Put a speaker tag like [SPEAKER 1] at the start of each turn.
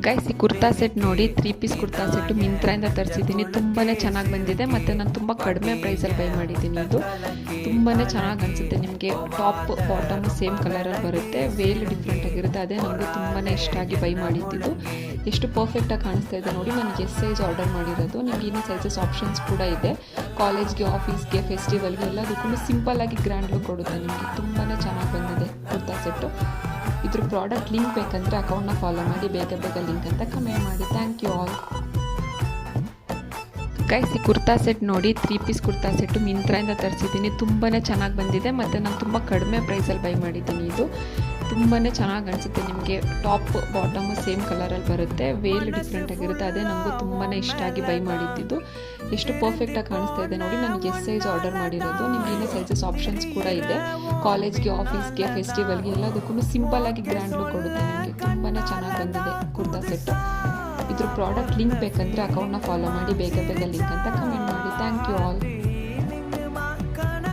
[SPEAKER 1] Guys ಈ kurta set ನೋಡಿ 3 piece kurta set ಮಿಂತ್ರಾಯಿಂದ ತರಿಸಿದ್ದೀನಿ. ತುಂಬಾ ಚೆನ್ನಾಗಿ ಬಂದಿದೆ ಮತ್ತು ನಾನು ತುಂಬ ಕಡಿಮೆ ಪ್ರೈಸಲ್ಲಿ ಬೈ ಮಾಡಿದ್ದೀನಿ. ಇದು ತುಂಬಾ ಚೆನ್ನಾಗಿ ಅನಿಸುತ್ತೆ. ನಿಮಗೆ ಟಾಪ್ ಬಾಟಮ್ ಸೇಮ್ ಕಲರಲ್ಲಿ ಬರುತ್ತೆ, ವೇಲ್ ಡಿಫ್ರೆಂಟ್ ಆಗಿರುತ್ತೆ. ಅದೇ ನನಗೆ ತುಂಬಾ ಇಷ್ಟ ಆಗಿ ಬೈ ಮಾಡಿದ್ದು. ಎಷ್ಟು ಪರ್ಫೆಕ್ಟಾಗಿ ಕಾಣಿಸ್ತಾ ಇದೆ ನೋಡಿ. ನನಗೆ ಎಸ್ ಸೈಜ್ ಆರ್ಡರ್ ಮಾಡಿರೋದು. ನಿಮಗೆ ಇನ್ನೂ ಸೈಜಸ್ ಆಪ್ಷನ್ಸ್ ಕೂಡ ಇದೆ. ಕಾಲೇಜ್ಗೆ, ಆಫೀಸ್ಗೆ, ಫೆಸ್ಟಿವಲ್ಗೆ ಎಲ್ಲದಕ್ಕೂ ಸಿಂಪಲ್ಲಾಗಿ ಗ್ರ್ಯಾಂಡ್ ಲುಕ್ ಕೊಡುತ್ತೆ. ನಿಮಗೆ ತುಂಬಾ ಚೆನ್ನಾಗಿ ಬಂದಿದೆ ಕುರ್ತಾ ಸೆಟ್ಟು. ಇದ್ರ ಪ್ರಾಡಕ್ಟ್ ಲಿಂಕ್ ಬೇಕಂದರೆ ಅಕೌಂಟ್ನ ಫಾಲೋ ಮಾಡಿ, ಬೇಗ ಬೇಗ ಲಿಂಕ್ ಅಂತ ಕಮೆಂಟ್ ಮಾಡಿ. Thank you all. ಗೈಸ್ ಈ ಕುರ್ತಾ ಸೆಟ್ ನೋಡಿ 3 ಪೀಸ್ ಕುರ್ತಾ ಸೆಟ್ಟು ಮಿಂತ್ರಾಯಿಂದ ತರಿಸಿದ್ದೀನಿ. ತುಂಬಾ ಚೆನ್ನಾಗಿ ಬಂದಿದೆ ಮತ್ತು ನಾನು ತುಂಬ ಕಡಿಮೆ ಪ್ರೈಸಲ್ಲಿ ಬೈ ಮಾಡಿದ್ದೀನಿ. ಇದು ತುಂಬಾ ಚೆನ್ನಾಗಿ ಅನಿಸುತ್ತೆ. ನಿಮಗೆ ಟಾಪ್ ಬಾಟಮು ಸೇಮ್ ಕಲರಲ್ಲಿ ಬರುತ್ತೆ, ವೇಲ್ ಡಿಫ್ರೆಂಟ್ ಆಗಿರುತ್ತೆ. ಅದೇ ನನಗೂ ತುಂಬಾ ಇಷ್ಟ ಆಗಿ ಬೈ ಮಾಡಿದ್ದು. ಎಷ್ಟು ಪರ್ಫೆಕ್ಟಾಗಿ ಕಾಣಿಸ್ತಾ ಇದೆ ನೋಡಿ. ನನಗೆ ಎಸ್ ಸೈಜ್ ಆರ್ಡರ್ ಮಾಡಿರೋದು. ನಿಮಗೆ ಇನ್ನೂ ಸೈಜಸ್ ಆಪ್ಷನ್ಸ್ ಕೂಡ ಇದೆ. ಕಾಲೇಜ್ಗೆ, ಆಫೀಸ್ಗೆ, ಫೆಸ್ಟಿವಲ್ಗೆ ಎಲ್ಲದಕ್ಕೂ ಸಿಂಪಲ್ಲಾಗಿ ಗ್ರ್ಯಾಂಡ್ ಲುಕ್ ಕೊಡುತ್ತೆ. ನಿಮಗೆ ತುಂಬಾ ಚೆನ್ನಾಗಿ ಬಂದಿದೆ ಕುರ್ತಾ ಸೆಟ್ಟು. ಇದ್ರ ಪ್ರಾಡಕ್ಟ್ ಲಿಂಕ್ ಬೇಕಂದರೆ ಅಕೌಂಟ್ನ ಫಾಲೋ ಮಾಡಿ, ಬೇಗ ಬೇಗ ಲಿಂಕ್ ಅಂತ ಕಮೆಂಟ್ ಮಾಡಿ. Thank you all.